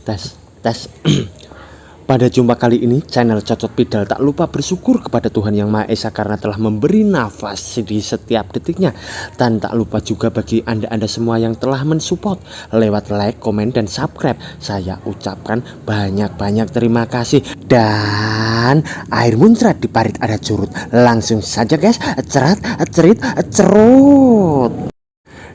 Tes, tes. Pada jumpa kali ini, channel Cocot Pidal tak lupa bersyukur kepada Tuhan Yang Maha Esa karena telah memberi nafas di setiap detiknya. Dan tak lupa juga bagi Anda semua yang telah mensupport lewat like, komen, dan subscribe. Saya ucapkan banyak-banyak terima kasih. Dan air muncrat di parit ada curut. Langsung saja guys, cerat, cerit, cerut.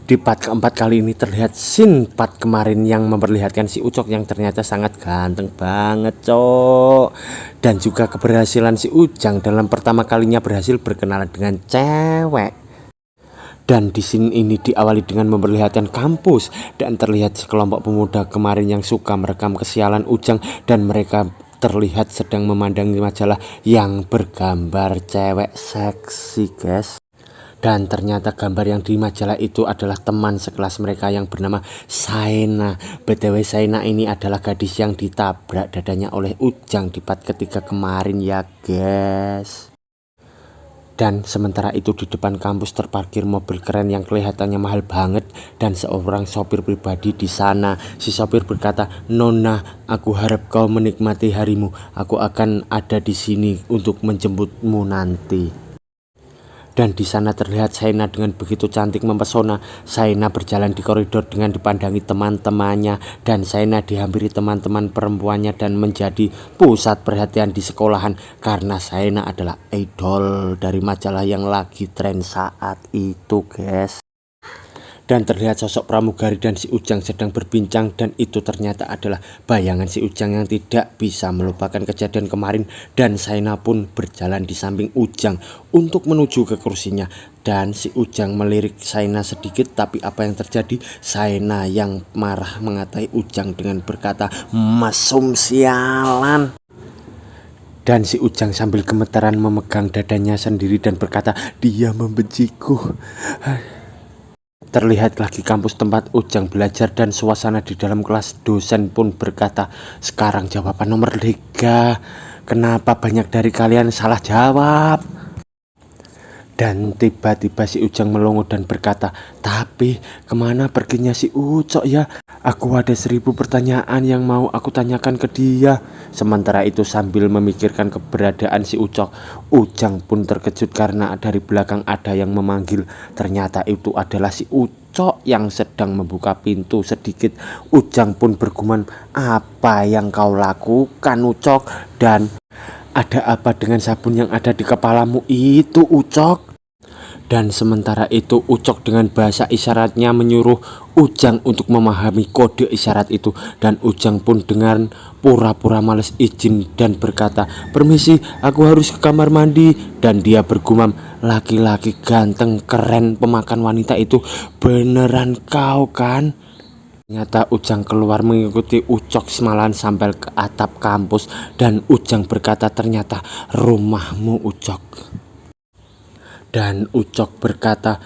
Di part keempat kali ini terlihat scene part kemarin yang memperlihatkan si Ucok yang ternyata sangat ganteng banget cok. Dan juga keberhasilan si Ujang dalam pertama kalinya berhasil berkenalan dengan cewek. Dan di scene ini diawali dengan memperlihatkan kampus dan terlihat sekelompok pemuda kemarin yang suka merekam kesialan Ujang, dan mereka terlihat sedang memandangi majalah yang bergambar cewek seksi guys. Dan ternyata gambar yang di majalah itu adalah teman sekelas mereka yang bernama Saena. BTW Saena ini adalah gadis yang ditabrak dadanya oleh Ujang di part ketiga kemarin ya guys. Dan sementara itu di depan kampus terparkir mobil keren yang kelihatannya mahal banget, dan seorang sopir pribadi di sana. Si sopir berkata, "Nona, aku harap kau menikmati harimu. Aku akan ada di sini untuk menjemputmu nanti." Dan di sana terlihat Saena dengan begitu cantik mempesona. Saena berjalan di koridor dengan dipandangi teman-temannya, dan Saena dihampiri teman-teman perempuannya dan menjadi pusat perhatian di sekolahan karena Saena adalah idol dari majalah yang lagi tren saat itu guys. Dan terlihat sosok pramugari dan si Ujang sedang berbincang, dan itu ternyata adalah bayangan si Ujang yang tidak bisa melupakan kejadian kemarin. Dan Saena pun berjalan di samping Ujang untuk menuju ke kursinya, dan si Ujang melirik Saena sedikit, tapi apa yang terjadi? Saena yang marah mengatai Ujang dengan berkata, "Mesum sialan." Dan si Ujang sambil gemetaran memegang dadanya sendiri dan berkata, "Dia membenciku." Terlihat lagi kampus tempat Ujang belajar, dan suasana di dalam kelas. Dosen pun berkata, "Sekarang jawaban nomor 3. Kenapa banyak dari kalian salah jawab?" Dan tiba-tiba si Ujang melongo dan berkata, "Tapi kemana perginya si Ucok ya? Aku ada 1000 pertanyaan yang mau aku tanyakan ke dia." Sementara itu sambil memikirkan keberadaan si Ucok, Ujang pun terkejut karena dari belakang ada yang memanggil. Ternyata itu adalah si Ucok yang sedang membuka pintu sedikit. Ujang pun bergumam, "Apa yang kau lakukan Ucok? Dan ada apa dengan sabun yang ada di kepalamu itu Ucok?" Dan sementara itu Ucok dengan bahasa isyaratnya menyuruh Ujang untuk memahami kode isyarat itu. Dan Ujang pun dengan pura-pura males izin dan berkata, "Permisi, aku harus ke kamar mandi." Dan dia bergumam, "Laki-laki ganteng keren pemakan wanita itu beneran kau kan?" Ternyata Ujang keluar mengikuti Ucok semalan sampai ke atap kampus, dan Ujang berkata, "Ternyata rumahmu Ucok." Dan Ucok berkata,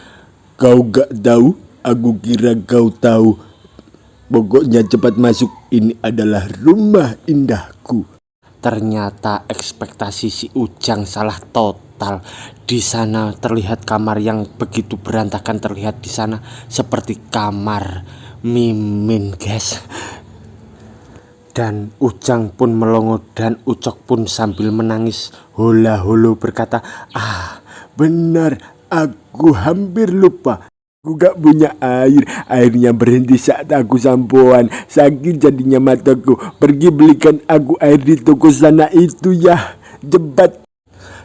"Kau gak tahu? Aku kira kau tahu. Pokoknya cepat masuk, ini adalah rumah indahku." Ternyata ekspektasi si Ujang salah total. Di sana terlihat kamar yang begitu berantakan, terlihat di sana seperti kamar Mimin guys. Dan Ujang pun melongo, dan Ucok pun sambil menangis hola holo berkata, "Benar, aku hampir lupa. Aku gak punya air. Airnya berhenti saat aku sampoan. Sakit jadinya mataku. Pergi belikan aku air di toko sana itu ya. Cepat."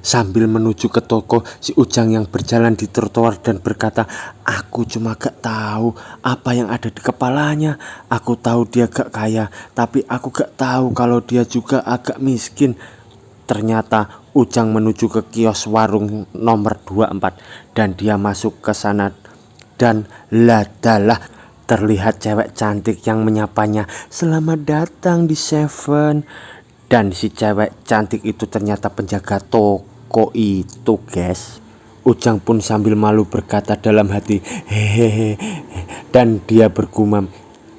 Sambil menuju ke toko, si Ujang yang berjalan di trotoar dan berkata, "Aku cuma gak tahu apa yang ada di kepalanya. Aku tahu dia gak kaya, tapi aku gak tahu kalau dia juga agak miskin." Ternyata Ujang menuju ke kios warung nomor 24, dan dia masuk ke sana, dan ladalah terlihat cewek cantik yang menyapanya, "Selamat datang di Seven." Dan si cewek cantik itu ternyata penjaga toko itu guys. Ujang pun sambil malu berkata dalam hati, "Hehehe." Dan dia bergumam,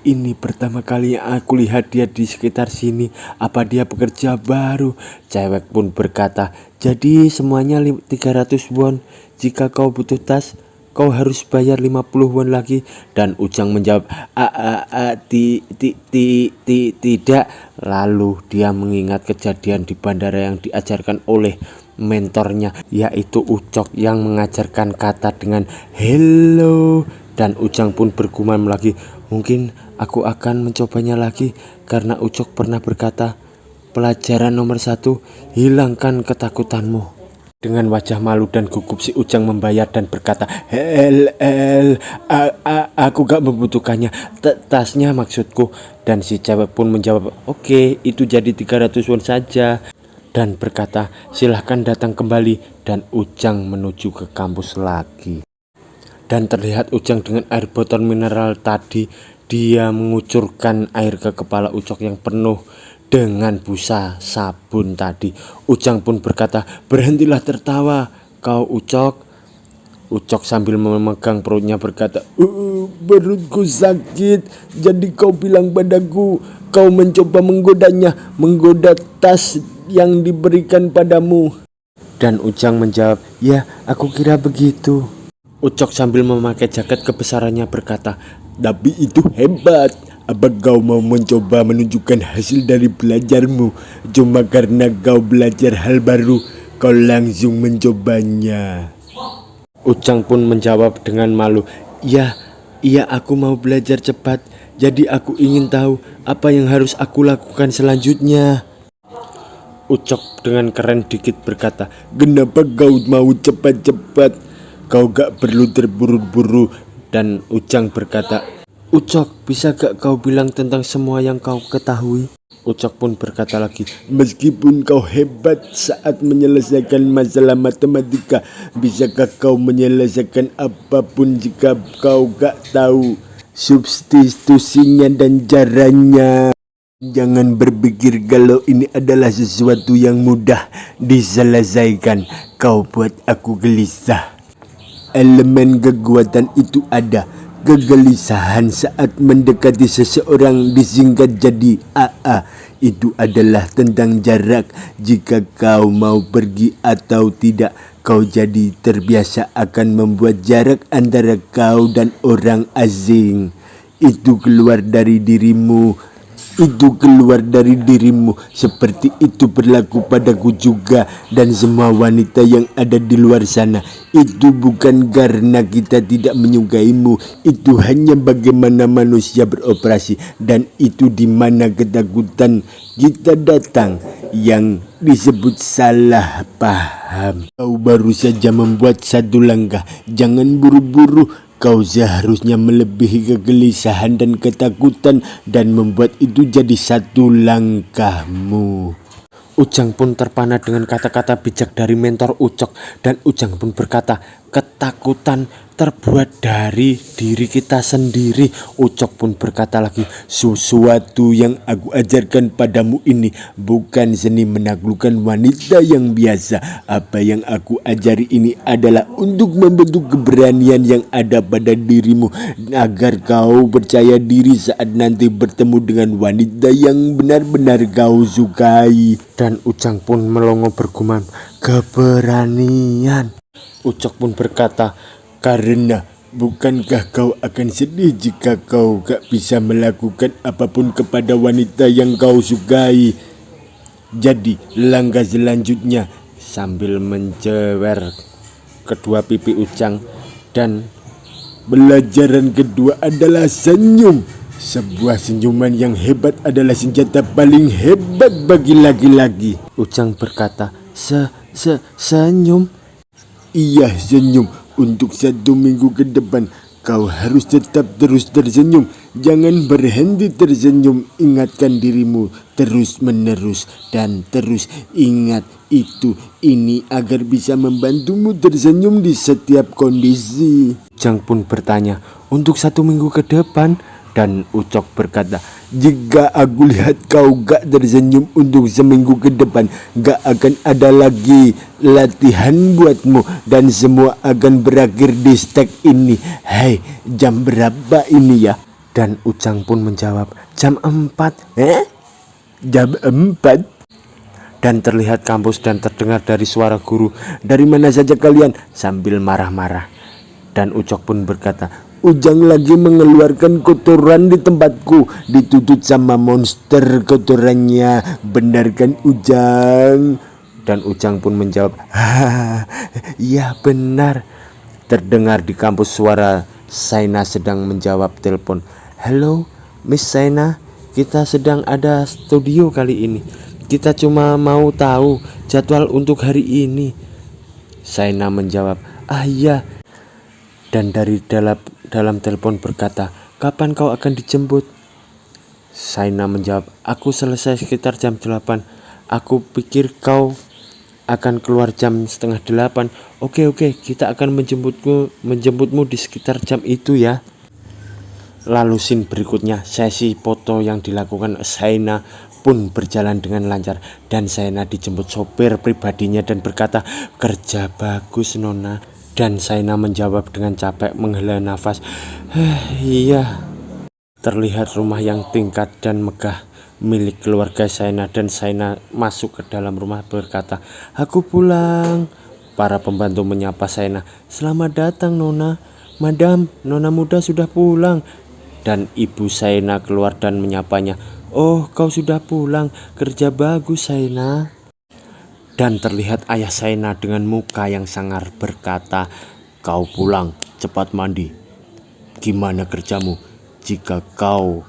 "Ini pertama kali aku lihat dia di sekitar sini. Apa dia pekerja baru?" Cewek pun berkata, "Jadi semuanya 300 won. Jika kau butuh tas, kau harus bayar 50 won lagi. Dan Ujang menjawab, tidak. Lalu dia mengingat kejadian di bandara yang diajarkan oleh mentornya, yaitu Ucok yang mengajarkan kata dengan hello. Dan Ujang pun bergumam lagi, mungkin aku akan mencobanya lagi, karena Ucok pernah berkata, pelajaran nomor 1, hilangkan ketakutanmu. Dengan wajah malu dan gugup si Ujang membayar dan berkata, aku gak membutuhkannya, tasnya maksudku. Dan si cewek pun menjawab, oke, itu jadi 300 won saja. Dan berkata, silahkan datang kembali. Dan Ujang menuju ke kampus lagi. Dan terlihat Ujang dengan air botol mineral tadi, dia mengucurkan air ke kepala Ucok yang penuh dengan busa sabun tadi. Ujang pun berkata, berhentilah tertawa kau Ucok. Ucok sambil memegang perutnya berkata, perutku sakit, jadi kau bilang padaku kau mencoba menggoda tas yang diberikan padamu. Dan Ujang menjawab, ya aku kira begitu. Ucok sambil memakai jaket kebesarannya berkata, tapi itu hebat. Apa kau mau mencoba menunjukkan hasil dari belajarmu? Cuma karena kau belajar hal baru, kau langsung mencobanya. Ujang pun menjawab dengan malu, iya aku mau belajar cepat. Jadi aku ingin tahu apa yang harus aku lakukan selanjutnya. Ucok dengan keren dikit berkata, kenapa kau mau cepat-cepat? Kau gak perlu terburu-buru. Dan Ujang berkata, Ucok, bisa gak kau bilang tentang semua yang kau ketahui? Ucok pun berkata lagi, meskipun kau hebat saat menyelesaikan masalah matematika, bisakah kau menyelesaikan apapun jika kau gak tahu substitusinya dan caranya? Jangan berpikir kalau ini adalah sesuatu yang mudah diselesaikan. Kau buat aku gelisah. Elemen kekuatan itu ada. Kegelisahan saat mendekati seseorang disingkat jadi AA. Itu adalah tentang jarak. Jika kau mau pergi atau tidak, kau jadi terbiasa akan membuat jarak antara kau dan orang asing. Itu keluar dari dirimu. Seperti itu berlaku padaku juga dan semua wanita yang ada di luar sana. Itu bukan karena kita tidak menyukaimu, itu hanya bagaimana manusia beroperasi, dan itu di mana ketakutan kita datang, yang disebut salah paham. Kau baru saja membuat satu langkah, jangan buru-buru. Kau seharusnya melebihi kegelisahan dan ketakutan dan membuat itu jadi satu langkahmu. Ujang pun terpana dengan kata-kata bijak dari mentor Ucok, dan Ujang pun berkata, ketakutan terbuat dari diri kita sendiri. Ucok pun berkata lagi, sesuatu yang aku ajarkan padamu ini bukan seni menaklukkan wanita yang biasa. Apa yang aku ajari ini adalah untuk membentuk keberanian yang ada pada dirimu, agar kau percaya diri saat nanti bertemu dengan wanita yang benar-benar kau sukai. Dan Ujang pun melongo bergumam, keberanian. Ucok pun berkata, karena bukankah kau akan sedih jika kau gak bisa melakukan apapun kepada wanita yang kau sukai? Jadi langkah selanjutnya, sambil mencewer kedua pipi Ujang, dan pelajaran kedua adalah senyum. Sebuah senyuman yang hebat adalah senjata paling hebat bagi laki-laki. Ujang berkata, senyum? Iya, senyum. Untuk 1 minggu ke depan, kau harus tetap terus tersenyum. Jangan berhenti tersenyum. Ingatkan dirimu terus-menerus dan terus ingat ini agar bisa membantumu tersenyum di setiap kondisi. Ujang pun bertanya, untuk 1 minggu ke depan? Dan Ucok berkata, jika aku lihat kau gak tersenyum untuk seminggu ke depan, gak akan ada lagi latihan buatmu, dan semua akan berakhir di stek ini. Hei, jam berapa ini ya? Dan Ujang pun menjawab, jam 4. Jam 4? Dan terlihat kampus dan terdengar dari suara guru, dari mana saja kalian? Sambil marah-marah. Dan Ucok pun berkata, Ujang lagi mengeluarkan kotoran di tempatku, ditutup sama monster kotorannya, benar kan Ujang? Dan Ujang pun menjawab, iya benar. Terdengar di kampus suara Saina sedang menjawab telepon. Halo Miss Saina, kita sedang ada studio kali ini. Kita cuma mau tahu jadwal untuk hari ini. Saina menjawab, iya. Dan dari dalam telepon berkata, kapan kau akan dijemput? Saina menjawab, aku selesai sekitar jam 8. Aku pikir kau akan keluar jam setengah 8. Oke, kita akan menjemputmu di sekitar jam itu ya. Lalu scene berikutnya, sesi foto yang dilakukan Saina pun berjalan dengan lancar, dan Saina dijemput sopir pribadinya dan berkata, kerja bagus Nona. Dan Saina menjawab dengan capek menghela nafas, iya. Terlihat rumah yang tingkat dan megah milik keluarga Saina, dan Saina masuk ke dalam rumah berkata, aku pulang. Para pembantu menyapa Saina, selamat datang Nona. Madam, Nona muda sudah pulang. Dan ibu Saina keluar dan menyapanya, oh kau sudah pulang, kerja bagus Saina. Dan terlihat ayah Saina dengan muka yang sangar berkata, kau pulang, cepat mandi. Gimana kerjamu? Jika kau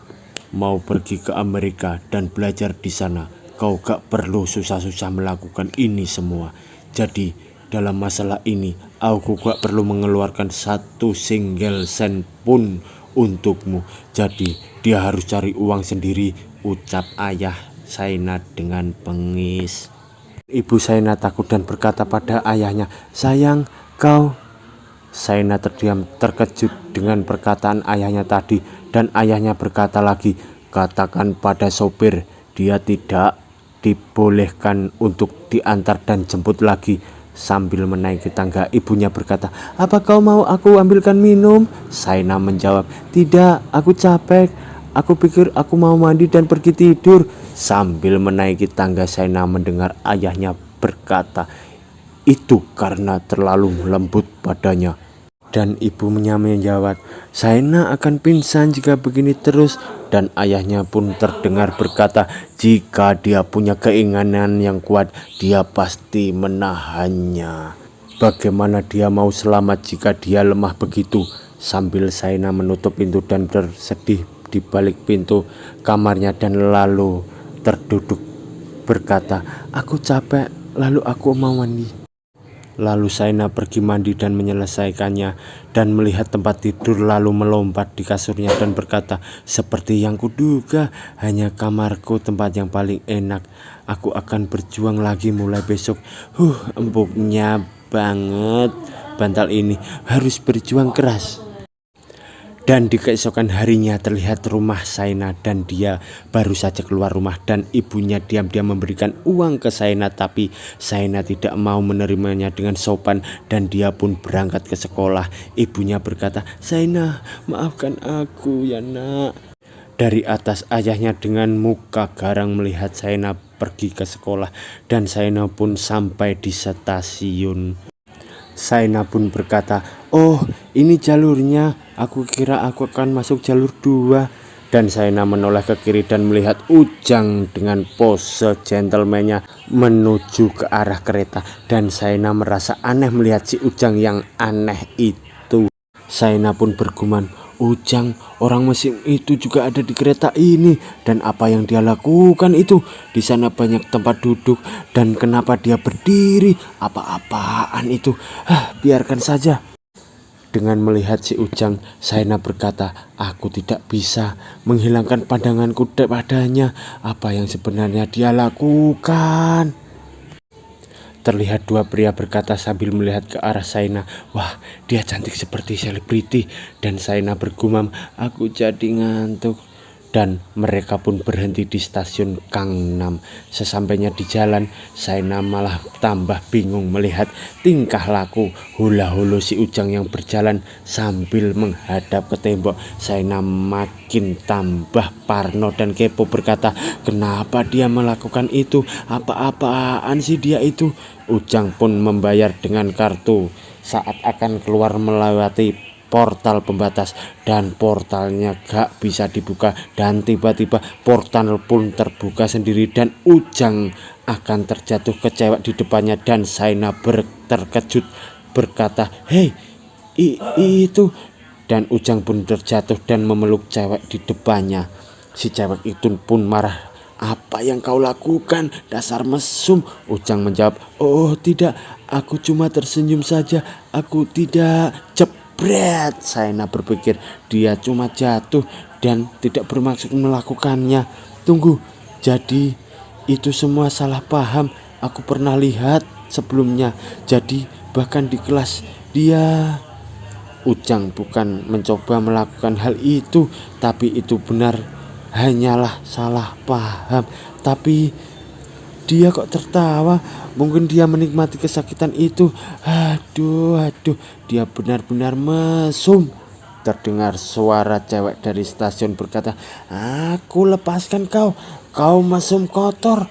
mau pergi ke Amerika dan belajar di sana, kau gak perlu susah-susah melakukan ini semua. Jadi dalam masalah ini, aku gak perlu mengeluarkan satu single sen pun untukmu. Jadi dia harus cari uang sendiri, ucap ayah Saina dengan bengis. Ibu Saina takut dan berkata pada ayahnya, sayang kau. Saina terdiam terkejut dengan perkataan ayahnya tadi, dan ayahnya berkata lagi, katakan pada sopir dia tidak dibolehkan untuk diantar dan jemput lagi. Sambil menaiki tangga, ibunya berkata, apa kau mau aku ambilkan minum? Saina menjawab, tidak, aku capek. Aku pikir aku mau mandi dan pergi tidur. Sambil menaiki tangga, Saina mendengar ayahnya berkata, itu karena terlalu lembut badannya. Dan ibunya menjawab, Saina akan pingsan jika begini terus. Dan ayahnya pun terdengar berkata, jika dia punya keinginan yang kuat, dia pasti menahannya. Bagaimana dia mau selamat jika dia lemah begitu? Sambil Saina menutup pintu dan bersedih di balik pintu kamarnya, dan lalu terduduk berkata, aku capek, lalu aku mau mandi. Lalu Saina pergi mandi dan menyelesaikannya, dan melihat tempat tidur lalu melompat di kasurnya dan berkata, seperti yang kuduga, hanya kamarku tempat yang paling enak. Aku akan berjuang lagi mulai besok. Empuknya banget bantal ini, harus berjuang keras. Dan di keesokan harinya terlihat rumah Saina, dan dia baru saja keluar rumah, dan ibunya diam-diam memberikan uang ke Saina, tapi Saina tidak mau menerimanya dengan sopan, dan dia pun berangkat ke sekolah. Ibunya berkata, Saina, maafkan aku ya nak. Dari atas ayahnya dengan muka garang melihat Saina pergi ke sekolah, dan Saina pun sampai di stasiun. Saina pun berkata, oh ini jalurnya, aku kira aku akan masuk jalur 2. Dan Saina menoleh ke kiri dan melihat Ujang dengan pose gentlemannya menuju ke arah kereta. Dan Saina merasa aneh melihat si Ujang yang aneh itu. Saina pun bergumam, Ujang, orang Mesir itu juga ada di kereta ini, dan apa yang dia lakukan itu? Di sana banyak tempat duduk, dan kenapa dia berdiri? Apa-apaan itu? Biarkan saja. Dengan melihat si Ujang, Saina berkata, aku tidak bisa menghilangkan pandanganku padanya. Apa yang sebenarnya dia lakukan? Terlihat dua pria berkata sambil melihat ke arah Saina, wah dia cantik seperti selebriti. Dan Saina bergumam, aku jadi ngantuk. Dan mereka pun berhenti di stasiun Gangnam. Sesampainya di jalan, Saina malah tambah bingung melihat tingkah laku hula-hulu si Ujang yang berjalan sambil menghadap ke tembok. Saina makin tambah parno dan kepo berkata, kenapa dia melakukan itu? Apa-apaan sih dia itu? Ujang pun membayar dengan kartu saat akan keluar melewati portal pembatas, dan portalnya gak bisa dibuka, dan tiba-tiba portal pun terbuka sendiri dan Ujang akan terjatuh ke cewek di depannya, dan Shaina terkejut berkata, "Hei, itu," dan Ujang pun terjatuh dan memeluk cewek di depannya. Si cewek itu pun marah. "Apa yang kau lakukan, dasar mesum?" Ujang menjawab, "Oh tidak, aku cuma tersenyum saja, aku tidak." Jebret, Shaina berpikir dia cuma jatuh dan tidak bermaksud melakukannya. Tunggu, jadi itu semua salah paham. Aku pernah lihat sebelumnya, jadi bahkan di kelas dia. Ujang bukan mencoba melakukan hal itu, tapi itu benar hanyalah salah paham. Tapi dia kok tertawa? Mungkin dia menikmati kesakitan itu. Aduh, dia benar-benar mesum. Terdengar suara cewek dari stasiun berkata, "Aku lepaskan kau, kau mesum kotor."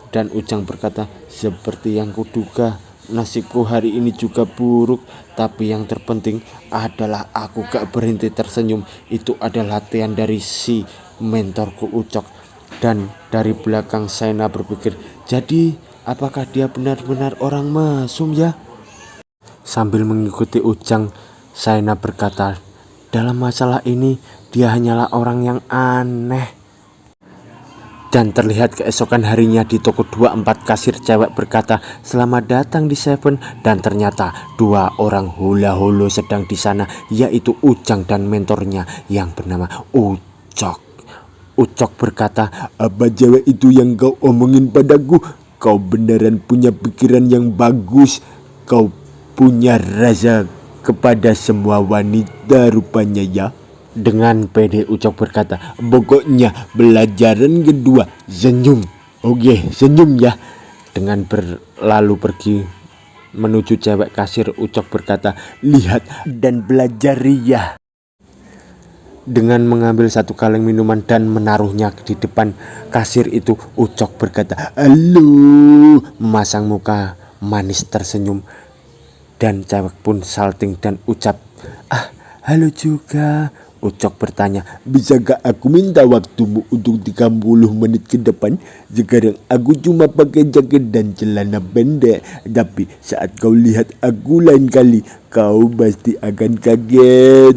Dan Ujang berkata, "Seperti yang kuduga, nasibku hari ini juga buruk. Tapi yang terpenting adalah aku gak berhenti tersenyum. Itu adalah latihan dari si mentorku Ucok." Dan dari belakang Shaina berpikir, "Jadi apakah dia benar-benar orang mesum ya?" Sambil mengikuti Ujang, Shaina berkata, "Dalam masalah ini dia hanyalah orang yang aneh." Dan terlihat keesokan harinya di toko 24 kasir cewek berkata, "Selamat datang di Seven." Dan ternyata 2 orang hula holo sedang di sana, yaitu Ujang dan mentornya yang bernama Ucok. Ucok berkata, "Apa cewek itu yang kau omongin padaku? Kau beneran punya pikiran yang bagus. Kau punya rasa kepada semua wanita rupanya ya." Dengan pede Ucok berkata, "Pokoknya pelajaran kedua senyum. Oke, senyum ya." Dengan berlalu pergi menuju cewek kasir, Ucok berkata, "Lihat dan belajar ya." Dengan mengambil satu kaleng minuman dan menaruhnya di depan kasir itu, Ucok berkata, "Halo," memasang muka manis tersenyum. Dan cewek pun salting dan ucap, "Halo juga." Ucok bertanya, "Bisa gak aku minta waktumu untuk 30 menit ke depan? Sekarang aku cuma pakai jaket dan celana pendek, tapi saat kau lihat aku lain kali, kau pasti akan kaget."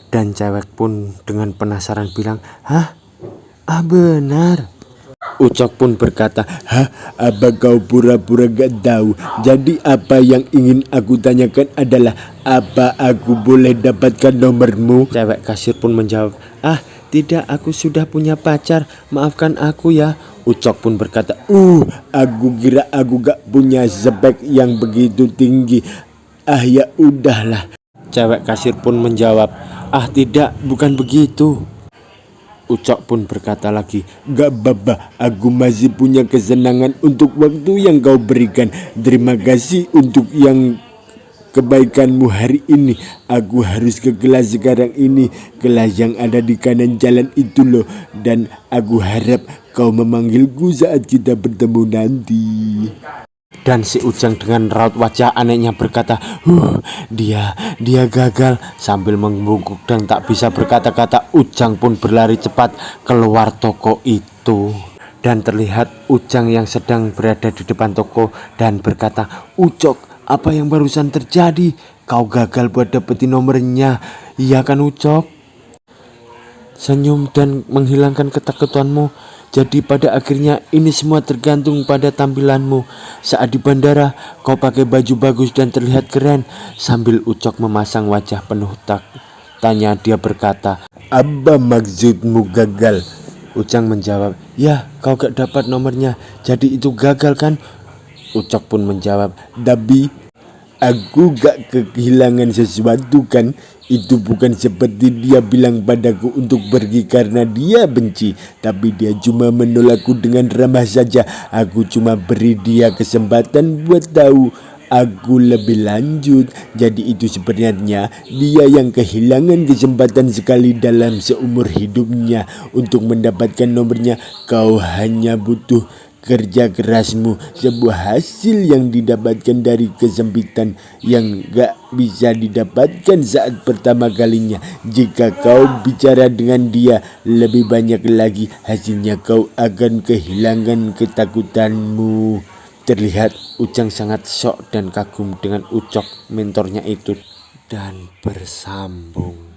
Dan cewek pun dengan penasaran bilang, "Hah? Benar?" Ucok pun berkata, "Apa kau pura-pura gak tahu? Jadi apa yang ingin aku tanyakan adalah, apa aku boleh dapatkan nomormu?" Cewek kasir pun menjawab, "Tidak, aku sudah punya pacar, maafkan aku ya." Ucok pun berkata, aku kira aku gak punya spek yang begitu tinggi. Ya udahlah." Cewek kasir pun menjawab, "Tidak, bukan begitu." Ucok pun berkata lagi, "Gak apa-apa, aku masih punya kesenangan untuk waktu yang kau berikan. Terima kasih untuk yang kebaikanmu hari ini. Aku harus ke kelas sekarang ini, kelas yang ada di kanan jalan itu loh. Dan aku harap kau memanggilku saat kita bertemu nanti." Dan si Ujang dengan raut wajah anehnya berkata, dia gagal." Sambil membungkuk dan tak bisa berkata-kata, Ujang pun berlari cepat keluar toko itu. Dan terlihat Ujang yang sedang berada di depan toko dan berkata, "Ucok, apa yang barusan terjadi? Kau gagal buat dapetin nomornya, iya kan Ucok?" "Senyum dan menghilangkan ketakutanmu. Jadi pada akhirnya ini semua tergantung pada tampilanmu. Saat di bandara kau pakai baju bagus dan terlihat keren." Sambil Ucok memasang wajah penuh tanya, dia berkata, "Apa maksudmu gagal?" Ujang menjawab, "Ya, kau gak dapat nomornya, jadi itu gagal kan?" Ucok pun menjawab, "Tapi aku gak kehilangan sesuatu kan? Itu bukan seperti dia bilang padaku untuk pergi karena dia benci, tapi dia cuma menolakku dengan ramah saja. Aku cuma beri dia kesempatan buat tahu aku lebih lanjut. Jadi itu sebenarnya dia yang kehilangan kesempatan sekali dalam seumur hidupnya untuk mendapatkan nomornya. Kau hanya butuh Kerja kerasmu sebuah hasil yang didapatkan dari kesempitan yang gak bisa didapatkan saat pertama kalinya. Jika kau bicara dengan dia lebih banyak lagi, hasilnya kau akan kehilangan ketakutanmu. Terlihat Ujang sangat syok dan kagum dengan ucok mentornya itu dan bersambung.